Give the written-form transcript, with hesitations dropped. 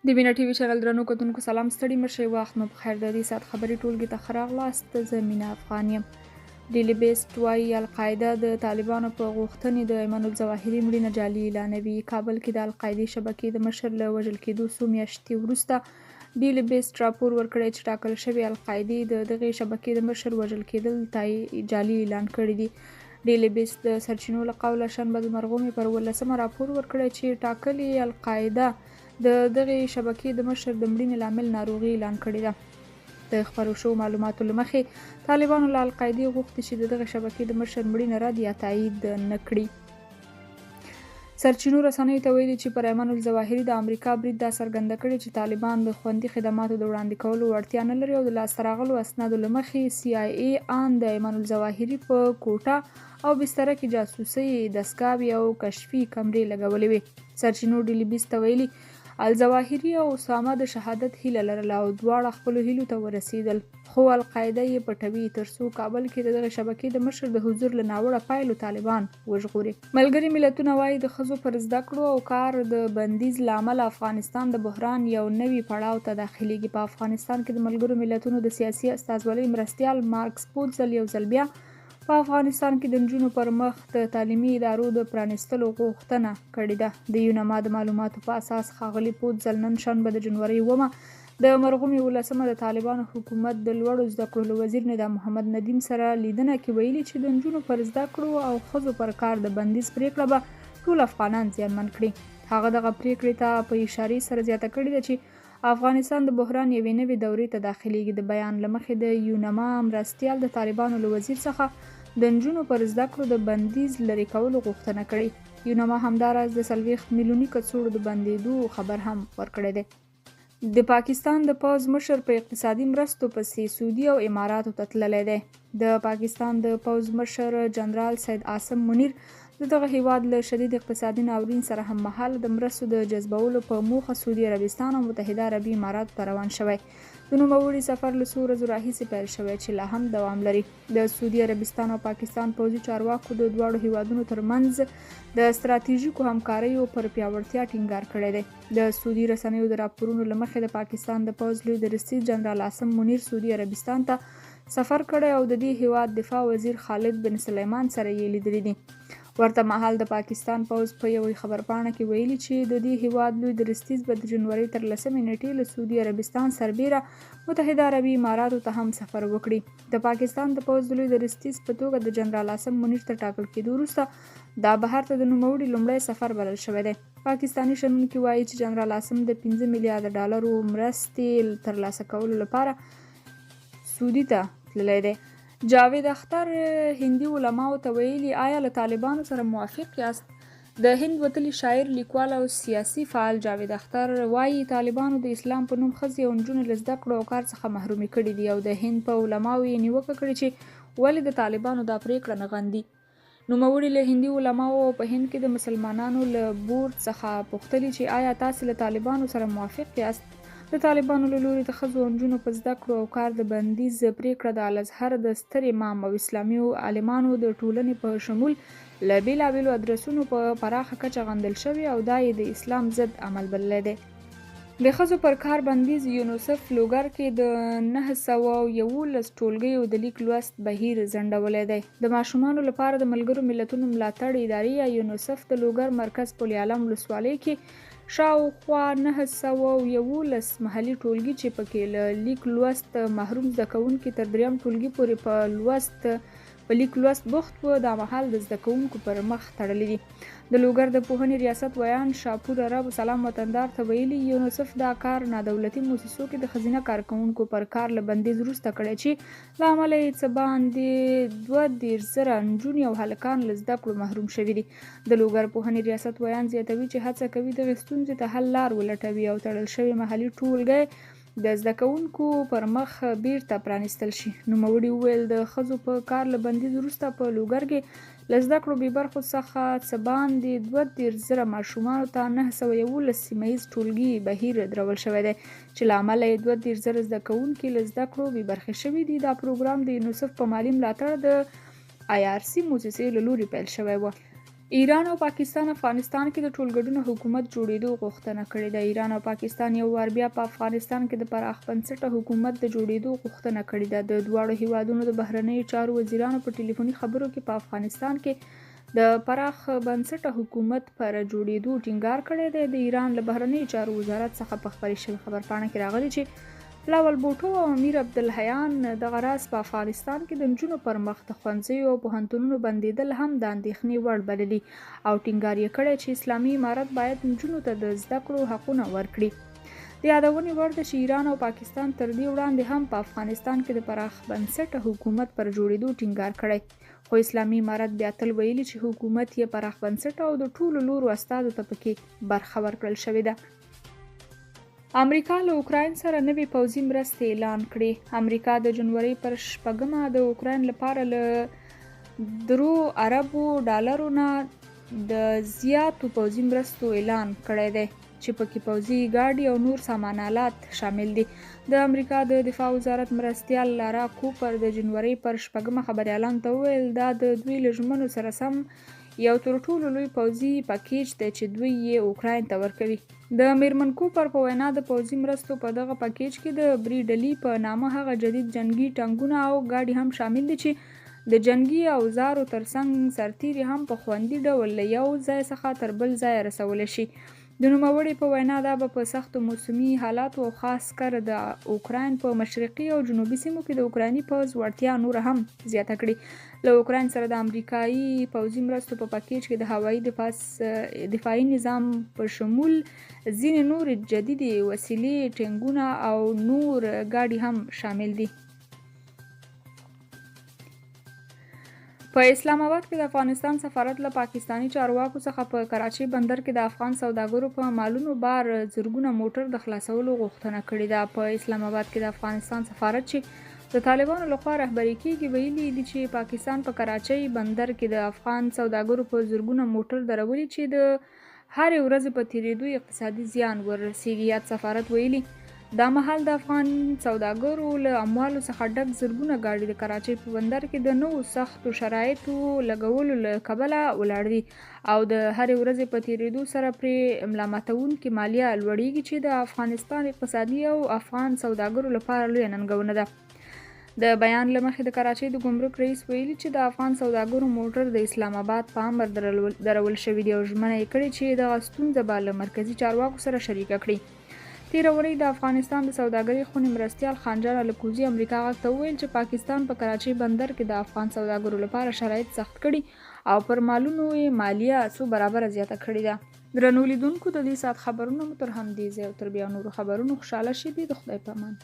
د مینا ټي وي چینل درنو کتونکو سلام، ستړي مشه، وخت مو بخیر. د دې ساعت خبري ټولګي ته ښه راغلاست. زه مینا افغان یم. ډیلی بیسټ وایي القاعده د طالبانو په غوښتنې د ایمن الظواهري مړینه جعلي اعلانوي. کابل کې د القاعدې شبکې د مشر له وژل کېدو څو میاشتې وروسته ډیلی بیسټ راپور ورکړی چې ټاکل شوې القاعدې د دغې شبکې د مشر وژل کېدل جعلي اعلان کړي دي. ډیلی بیسټ د سرچینو له قوله شنبه د مرغومې پر 18 راپور ورکړی چې ټاکلې القاعده د دغې شبکې د مشر د مړینې لامل ناروغي اعلان کړې ده. د خپرو شوو معلوماتو له مخې طالبانو له القاعدې غوښتي چې د دغې شبکې د مشر مړینه رد یا تایید نه کړي. سرچینو رسنیو ته ویلي چې پر ایمن الظواهري د امریکا برید دا څرګنده کړې چې طالبان د خوندي خدماتو د وړاندې کولو وړتیا نه لري او د لاسته راغلو اسنادو له مخې CIA ان د ایمن الظواهري په کوټه او بستره کې جاسوسي دستګاوې او کشفي کمرې لګولې وې. سرچینو ډیلی بیسټ ته ویلي الظواهري او اسامه د شهادت هیله لرله او دواړه خپلو هیلو ته ورسېدل، خو القاعده یې پټوي ترڅو کابل کې د دغې شبکې د مشر د حضور له ناوړه پایلو طالبان وژغوري. ملګري ملتونه وایي د ښځو پر زده کړو او کار د بندیز له امله افغانستان د بحران یو نوي پړاو ته داخليږي. په افغانستان کې د ملګرو ملتونو د سیاسي استازولۍ مرستیال مارکس پوتزل یو ځل بیا په افغانستان کې د نجونو پر مخ د تعلیمي ادارو د پرانیستلو غوښتنه کړې ده. د یونما د معلوماتو په اساس ښاغلي پوتزل نن شنبه د جنوري 9 د مرغومې 18 د طالبانو حکومت د لوړو زده کړو له وزیر نظام محمد ندیم سره لیدنه کې ویلي چې د نجونو پر زده کړو او ښځو پر کار د بندیز پریکړه به ټول افغانان زیانمن کړي. هغه دغه پریکړې ته په اشارې سره زیاته کړې ده چې افغانستان د بحران یوې نوې دورې ته داخليږي. د بیان له مخې د یونما مرستیال د طالبانو له وزیر څخه د نجونو پر زده کړو د بندیز لرې کولو غوښتنه کړې. یونما همداراز د 40 میلیوني کڅوړو د بندېدو خبر هم ورکړی دی. د پاکستان د پوځ مشر په اقتصادي مرستو پسې سعودي او اماراتو ته تللی دی. د پاکستان د پوځ مشر جنرال سید عاصم منیر د دغه هیواد له شدید اقتصادي ناورین سره هم مهاله د مرستو د جذبولو په موخه سعودي عربستان او متحده عربي اماراتو ته روان شوی. د نوموړي سفر له څو ورځو راهیسې پیل شوی چې لا هم دوام لري. د سعودي عربستان او پاکستان پوځي چارواکو د دواړو هیوادونو ترمنځ د ستراتیژیکو همکاریو پر پیاوړتیا ټینګار کړی دی. د سعودي رسنیو د راپورونو له مخې د پاکستان د پوځ لوی درستیز جنرال عاصم منیر سعودي عربستان ته سفر کړی او د دې هیواد دفاع وزیر خالد بن سلیمان سره یې لیدلی دي. ورته مهال د پاکستان پوځ په یوې خبرپاڼه کې ویلي چې د دې هیواد لوی درستیز به د جنوري تر 10 نیټې له سعودي عربستان سربیره متحده عربي اماراتو ته هم سفر وکړي. د پاکستان د پوځ د لوی درستیز په توګه د جنرال عاصم منیر تر ټاکل کېدو وروسته دا بهر ته د نوموړي لومړی سفر بلل شوی دی. پاکستاني شنونکي وایي چې جنرال عاصم د 15 میلیارډ ډالرو مرستې ترلاسه کولو لپاره سعودي ته تللی دی. جاوید اختر هندي علماو ته ویلي آیا له طالبانو سره موافق یاست؟ د هند وتلي شاعر، لیکوال او سیاسي فعال جاوید اختر وایي طالبانو د اسلام په نوم ښځې او نجونې له زده کړو او کار څخه محرومې کړي دي او د هند په علماو یې نیوکه کړې چې ولې د طالبانو دا پریکړه نه غندي. نوموړي له هندي علماو په هند کې د مسلمانانو له بورډ څخه پوښتلي چې آیا تاسې له طالبانو سره موافق یاست؟ د طالبانو له لوري د ښځو او نجونو په زده کړو او کار د بندیز پریکړه د الازهر د ستر امام او اسلامي عالمانو د ټولنې په شمول له بېلابېلو ادرسونو په پراخه کچه غندل شوې او دا یې د اسلام ضد عمل بللی دی. د ښځو پر کار بندیز یونیسف لوګر کې د 911 ټولګیو د لیک لوست بهیر ځنډولی دی. د ماشومانو لپاره د ملګرو ملتونو ملاتړ ادارې یا یونیسف د لوګر مرکز پل عالم ولسوالۍ کې شاوخوا 911 محلي ټولګي چې پکې له لیک لوست محروم زده کوونکي تر 3م ټولګي پورې په لیک لوست بوخت وو، دا مهال د زده کوونکو پر مخ تړلي دي. د لوګر د پوهنې ریاست ویان شاپور عرب سلام وطندار ته ویلي یونیسف دا کار نادولتي موسسو کې د ښځینه کارکوونکو پر کار له بندیز وروسته کړی چې له امله یې څه باندې 32,000 نجونې او هلکان له زده کړو محروم شوي دي. د لوګر پوهنې ریاست ویان زیاتوي چې هڅه کوي دغې ستونزې ته حل لار ولټوي او تړل شوي محلي ټولګی د زده کوونکو پر مخ بیرته پرانیستل شي. نوموړي وویل د ښځو په کار له بندیز وروسته په لوګر کې له زده کړو بې برخو څخه څه باندې 32,000 ماشومانو ته 911 سیمه ییز ټولګي بهیر درول شوی دی چې له امله یې 32,000 زده کوونکي له زده کړو بې برخې شوي دي. دا پروګرام د یونیسف په مالي ملاتړ د IRC موسسې له لوري پیل شوی و. ایران او پاکستان افغانستان کې د ټولګډون حکومت جوړېدو غوښتنه کړې ده. ایران او پاکستان یو وار بیا په افغانستان کې د پراخ بنسټه حکومت د جوړېدو غوښتنه کړې ده. د دواړو هیوادونو د بهرنیو چارو وزیرانو په ټلیفوني خبرو کې په افغانستان کې د پراخ بنسټه حکومت پر جوړېدو ټینګار کړی دی. د ایران له بهرنیو چارو وزارت څخه په خپرې شوې خبرپاڼه کې راغلي چې بلاول بوټو او امیر عبدالحیان دغه راز په افغانستان کې د نجونو پر مخ د ښوونځیو او پوهنتونونو بندېدل هم د اندېښنې وړ بللي او ټینګار یې کړی چې اسلامي امارت باید نجونو ته د زده کړو حقونه ورکړي. د یادونې وړ ده چې ایران او پاکستان تر دې وړاندې هم په افغانستان کې د پراخ بنسټه حکومت پر جوړېدو ټینګار کړی، خو اسلامي امارت بیا تل ویلي چې حکومت یې پراخ بنسټه او د ټولو لورو استازو ته پکې برخه ورکړل شوې ده. امریکا له اوکراین سره نوې پوځي مرستې اعلان کړې. امریکا د جنوري پر 6 د اوکراین لپاره له $3 اربو نه د زیاتو پوځي مرستو اعلان کړی دی چې پکې پوځي ګاډي او نور سامان آلات شامل دي. د امریکا د دفاع وزارت مرستیال لارا کوپر د جنوري پر 6 خبریالانو ته وویل دا د دوی له ژمنو سره سم یو تر ټولو لوی پوځي پاکیج دی چې دوی یې اوکراین ته ورکوي. د میرمن کوپر په وینا د پوځي مرستو په دغه پاکیج کې د بریډلي په نامه هغه جدید جنگي ټانکونه او ګاډي هم شامل دي چې د جنگي اوزارو ترڅنګ سرتیري هم په خوندي ډول له یو ځای څخه تر بل ځای رسولی شي. د نوموړي په وینا دا به په سختو موسمي حالاتو او خاص کر د اوکراین په مشرقي او جنوبي سیمو کې د اوکرایني پوځ وړتیا نور هم زیاته کړي. له اوکراین سره د امریکایي پوځي مرستو په پاکیج کې د هوایي دفاعي نظام په شمول ځینې نور جدیدې وسیلې، ټینکونه او نور ګاډي هم شامل دي. په اسلام آباد کې د افغانستان سفارت له پاکستاني چارواکو څخه په کراچۍ بندر کې د افغان سوداګرو په مالونو بار زرګونه موټر د خلاصولو غوښتنه کړې ده. په اسلام آباد کې د افغانستان سفارت چې د طالبانو لخوا رهبري کیږي ویلي دي چې پاکستان په کراچۍ بندر کې د افغان سوداګرو په زرګونه موټر درولي چې د هرې ورځې په تیریدو اقتصادي زیان ورسیږي. یاد سفارت ویلي دا مهال د افغان سوداګرو له اموالو څخه ډک زرګونه ګاډي د کراچۍ په بندر کې د نوو سختو شرایطو لګولو له کبله ولاړ دي او د هرې ورځې په تیریدو سره پرې ملامتوونکې مالیه لوړیږي چې د افغانستان اقتصادي او افغان سوداګرو لپاره لویه ننګونه ده. د بیان له مخې د کراچۍ د ګمرک رئیس ویلي چې د افغان سوداګرو موټر د اسلام آباد په امر درول شوي دي او ژمنه یې کړې چې دغه ستونزه به له مرکزي چارواکو سره شریکه کړي. تېره اونۍ د افغانستان د سوداګرۍ خونې مرستیال خانجان الکوزي امریکا غږ ته وویل چې پاکستان په کراچۍ بندر کې د افغان سوداګرو لپاره شرایط سخت کړي او پر مالونو یې مالیه څو برابره زیاته کړې ده. درنو لیدونکو د دې ساعت خبرونه مو تر همدې ځای او تر بیا نورو خبرونو خوشحاله شئ. د خدای په امان.